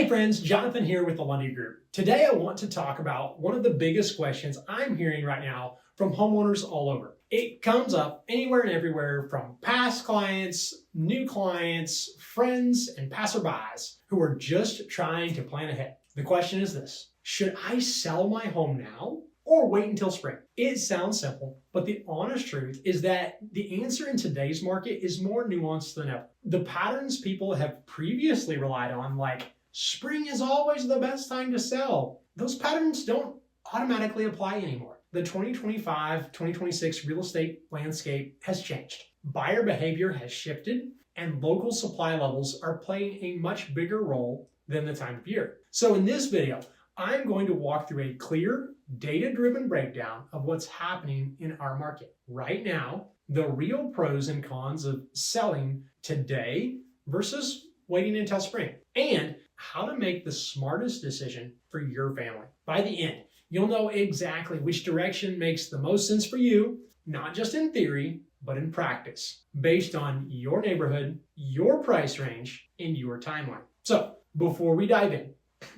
Hey friends, Jonathan here with the Lundy Group. Today I want to talk about one of the biggest questions I'm hearing right now from homeowners all over. It comes up anywhere and everywhere from past clients, new clients, friends, and passerbys who are just trying to plan ahead. The question is this: should I sell my home now or wait until spring? It sounds simple, but the honest truth is that the answer in today's market is more nuanced than ever. The patterns people have previously relied on, like spring is always the best time to sell, those patterns don't automatically apply anymore. The 2025-2026 real estate landscape has changed. Buyer behavior has shifted, and local supply levels are playing a much bigger role than the time of year. So in this video, I'm going to walk through a clear, data-driven breakdown of what's happening in our market right now, the real pros and cons of selling today versus waiting until spring, and how to make the smartest decision for your family. By the end, you'll know exactly which direction makes the most sense for you, not just in theory, but in practice, based on your neighborhood, your price range, and your timeline. So before we dive in,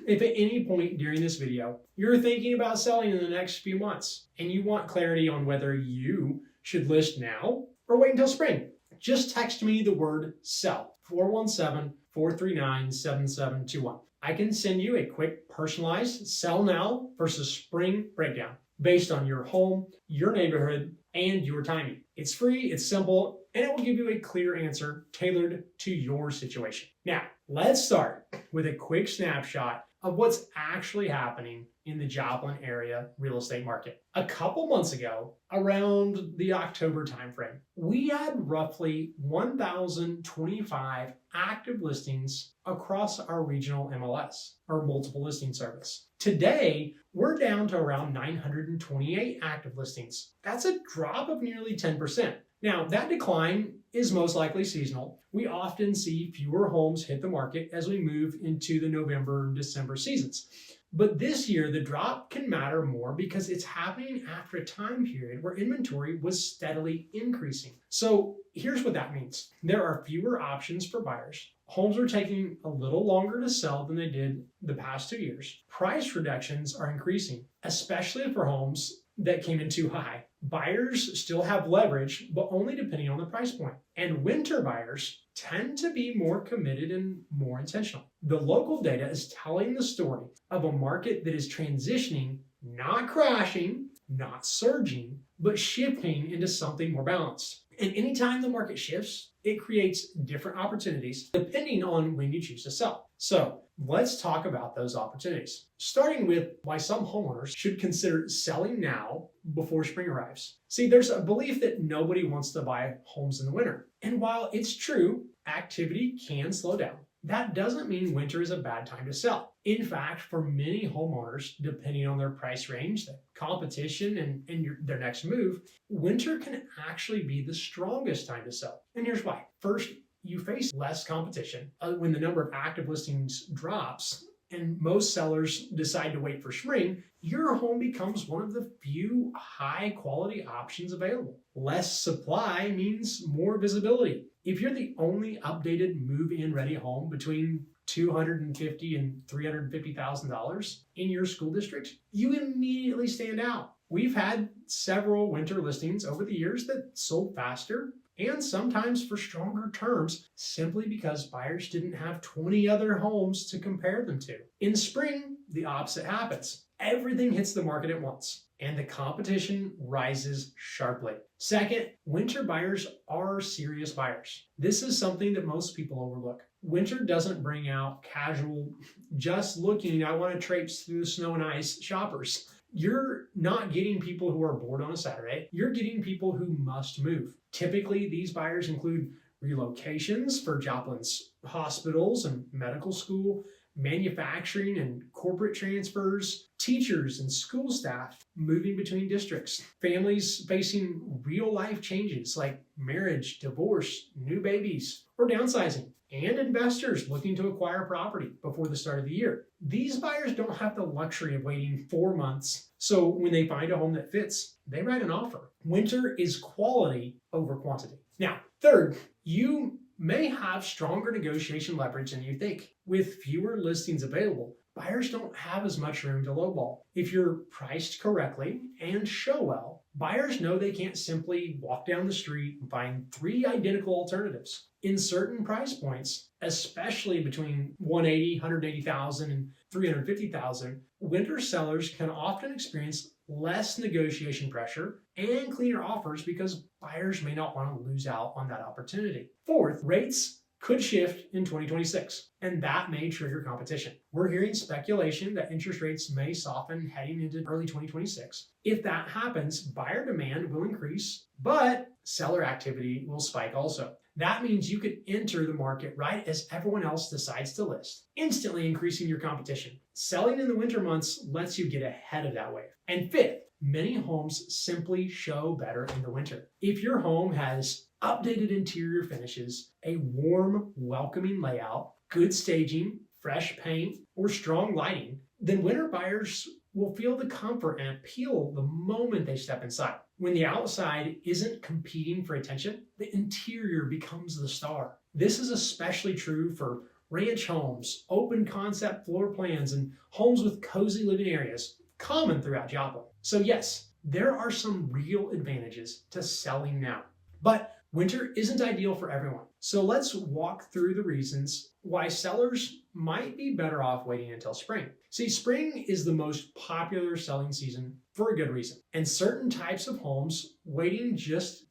if at any point during this video you're thinking about selling in the next few months and you want clarity on whether you should list now or wait until spring, just text me the word SELL, 417-439-7721. I can send you a quick personalized sell now versus spring breakdown based on your home, your neighborhood, and your timing. It's free, it's simple, and it will give you a clear answer tailored to your situation. Now, let's start with a quick snapshot of what's actually happening in the Joplin area real estate market. A couple months ago, around the October timeframe, we had roughly 1,025 active listings across our regional MLS, or multiple listing service. Today, we're down to around 928 active listings. That's a drop of nearly 10%. Now, that decline is most likely seasonal. We often see fewer homes hit the market as we move into the November and December seasons. But this year, the drop can matter more because it's happening after a time period where inventory was steadily increasing. So here's what that means. There are fewer options for buyers. Homes are taking a little longer to sell than they did the past 2 years. Price reductions are increasing, especially for homes that came in too high. Buyers still have leverage, but only depending on the price point. And winter buyers tend to be more committed and more intentional. The local data is telling the story of a market that is transitioning, not crashing, not surging, but shifting into something more balanced. And anytime the market shifts, it creates different opportunities depending on when you choose to sell. So let's talk about those opportunities, starting with why some homeowners should consider selling now before spring arrives. See, there's a belief that nobody wants to buy homes in the winter. And while it's true, activity can slow down. That doesn't mean winter is a bad time to sell. In fact, for many homeowners, depending on their price range, the competition, and their next move, winter can actually be the strongest time to sell. And here's why. First, you face less competition. When the number of active listings drops and most sellers decide to wait for spring, your home becomes one of the few high-quality options available. Less supply means more visibility. If you're the only updated move-in ready home between $250,000 and $350,000 in your school district, you immediately stand out. We've had several winter listings over the years that sold faster and sometimes for stronger terms simply because buyers didn't have 20 other homes to compare them to. In spring, the opposite happens. Everything hits the market at once, and the competition rises sharply. Second, winter buyers are serious buyers. This is something that most people overlook. Winter doesn't bring out casual, just looking, I want to traipse through the snow and ice shoppers. You're not getting people who are bored on a Saturday. You're getting people who must move. Typically, these buyers include relocations for Joplin's hospitals and medical school, manufacturing and corporate transfers, teachers and school staff moving between districts, families facing real life changes like marriage, divorce, new babies, or downsizing, and investors looking to acquire property before the start of the year. These buyers don't have the luxury of waiting 4 months, so when they find a home that fits, they write an offer. Winter is quality over quantity. Now, third, you may have stronger negotiation leverage than you think. With fewer listings available, buyers don't have as much room to lowball. If you're priced correctly and show well, buyers know they can't simply walk down the street and find 3 identical alternatives. In certain price points, especially between 180,000 and 350,000, winter sellers can often experience less negotiation pressure and cleaner offers because buyers may not want to lose out on that opportunity. Fourth, rates could shift in 2026, and that may trigger competition. We're hearing speculation that interest rates may soften heading into early 2026. If that happens, buyer demand will increase, but seller activity will spike also. That means you could enter the market right as everyone else decides to list, instantly increasing your competition. Selling in the winter months lets you get ahead of that wave. And fifth, many homes simply show better in the winter. If your home has updated interior finishes, a warm, welcoming layout, good staging, fresh paint, or strong lighting, then winter buyers will feel the comfort and appeal the moment they step inside. When the outside isn't competing for attention, the interior becomes the star. This is especially true for ranch homes, open concept floor plans, and homes with cozy living areas, common throughout Joplin. So yes, there are some real advantages to selling now. But winter isn't ideal for everyone. So let's walk through the reasons why sellers might be better off waiting until spring. See, spring is the most popular selling season for a good reason. And certain types of homes, waiting just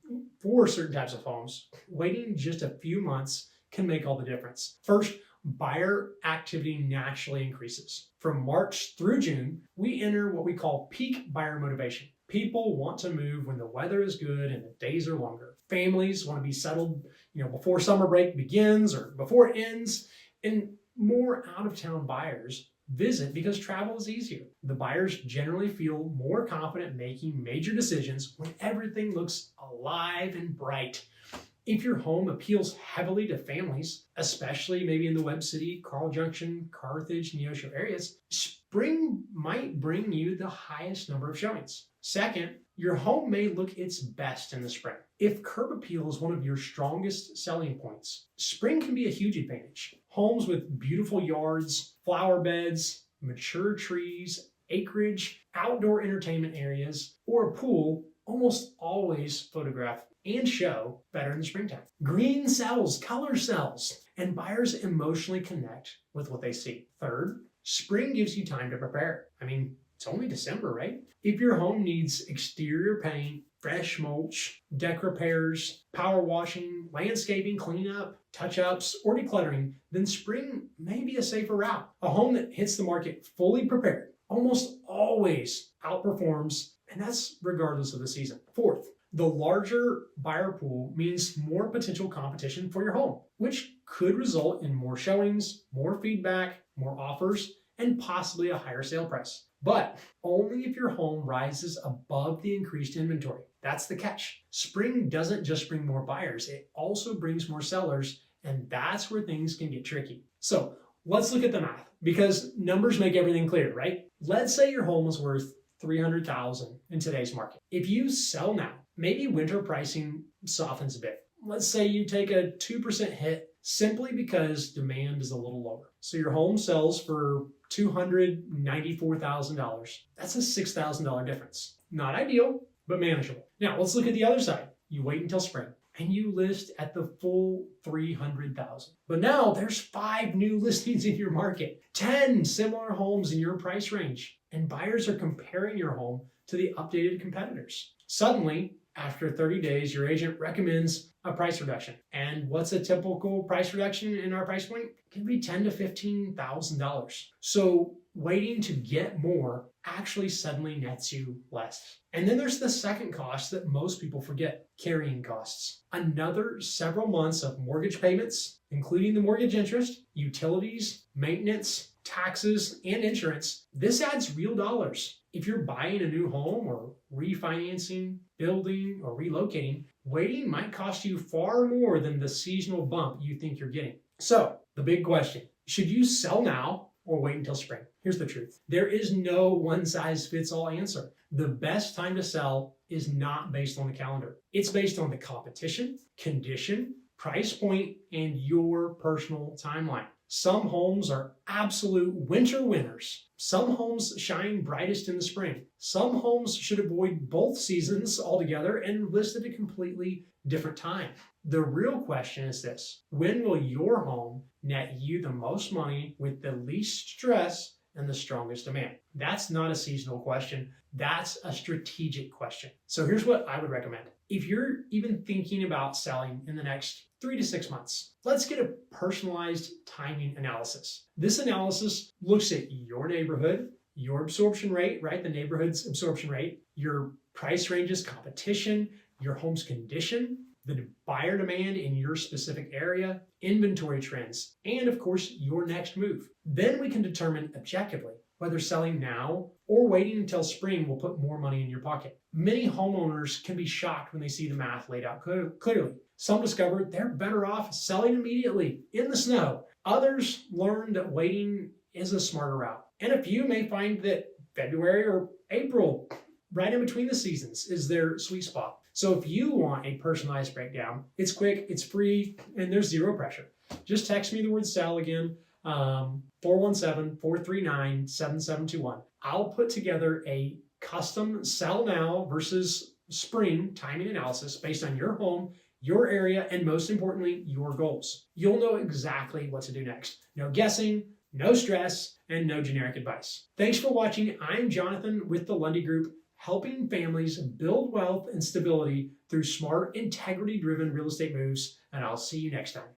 a few months can make all the difference. First, buyer activity naturally increases. From March through June, we enter what we call peak buyer motivation. People want to move when the weather is good and the days are longer. Families want to be settled, before summer break begins or before it ends. And more out-of-town buyers visit because travel is easier. The buyers generally feel more confident making major decisions when everything looks alive and bright. If your home appeals heavily to families, especially maybe in the Webb City, Carl Junction, Carthage, Neosho areas, spring might bring you the highest number of showings. Second, your home may look its best in the spring. If curb appeal is one of your strongest selling points, spring can be a huge advantage. Homes with beautiful yards, flower beds, mature trees, acreage, outdoor entertainment areas, or a pool almost always photograph and show better in the springtime. Green sells, color sells, and buyers emotionally connect with what they see. Third, spring gives you time to prepare. It's only December, right? If your home needs exterior paint, fresh mulch, deck repairs, power washing, landscaping cleanup, touch-ups, or decluttering, then spring may be a safer route. A home that hits the market fully prepared almost always outperforms, and that's regardless of the season. Fourth, the larger buyer pool means more potential competition for your home, which could result in more showings, more feedback, more offers, and possibly a higher sale price. But only if your home rises above the increased inventory. That's the catch. Spring doesn't just bring more buyers, it also brings more sellers, and that's where things can get tricky. So let's look at the math, because numbers make everything clear, right? Let's say your home is worth $300,000 in today's market. If you sell now, maybe winter pricing softens a bit. Let's say you take a 2% hit simply because demand is a little lower. So your home sells for $294,000. That's a $6,000 difference. Not ideal, but manageable. Now let's look at the other side. You wait until spring and you list at the full $300,000. But now there's 5 new listings in your market, 10 similar homes in your price range, and buyers are comparing your home to the updated competitors. Suddenly, after 30 days, your agent recommends a price reduction. And what's a typical price reduction in our price point? It can be $10,000 to $15,000. So waiting to get more actually suddenly nets you less. And then there's the second cost that most people forget, carrying costs. Another several months of mortgage payments, including the mortgage interest, utilities, maintenance, taxes, and insurance. This adds real dollars. If you're buying a new home or refinancing, building, or relocating, waiting might cost you far more than the seasonal bump you think you're getting. So, the big question, should you sell now or wait until spring? Here's the truth. There is no one-size-fits-all answer. The best time to sell is not based on the calendar. It's based on the competition, condition, price point, and your personal timeline. Some homes are absolute winter winners. Some homes shine brightest in the spring. Some homes should avoid both seasons altogether and list at a completely different time. The real question is this: when will your home net you the most money with the least stress and the strongest demand? That's not a seasonal question. That's a strategic question. So here's what I would recommend. If you're even thinking about selling in the next 3 to 6 months, let's get a personalized timing analysis. This analysis looks at your neighborhood, your absorption rate, right? The neighborhood's absorption rate, your price ranges, competition, your home's condition, the buyer demand in your specific area, inventory trends, and of course, your next move. Then we can determine objectively whether selling now or waiting until spring will put more money in your pocket. Many homeowners can be shocked when they see the math laid out clearly. Some discover they're better off selling immediately in the snow. Others learn that waiting is a smarter route. And a few may find that February or April, right in between the seasons, is their sweet spot. So if you want a personalized breakdown, it's quick, it's free, and there's zero pressure. Just text me the word sell again, 417-439-7721. I'll put together a custom sell now versus spring timing analysis based on your home, your area, and most importantly, your goals. You'll know exactly what to do next. No guessing, no stress, and no generic advice. Thanks for watching. I'm Jonathan with the Lundy Group, helping families build wealth and stability through smart, integrity-driven real estate moves, and I'll see you next time.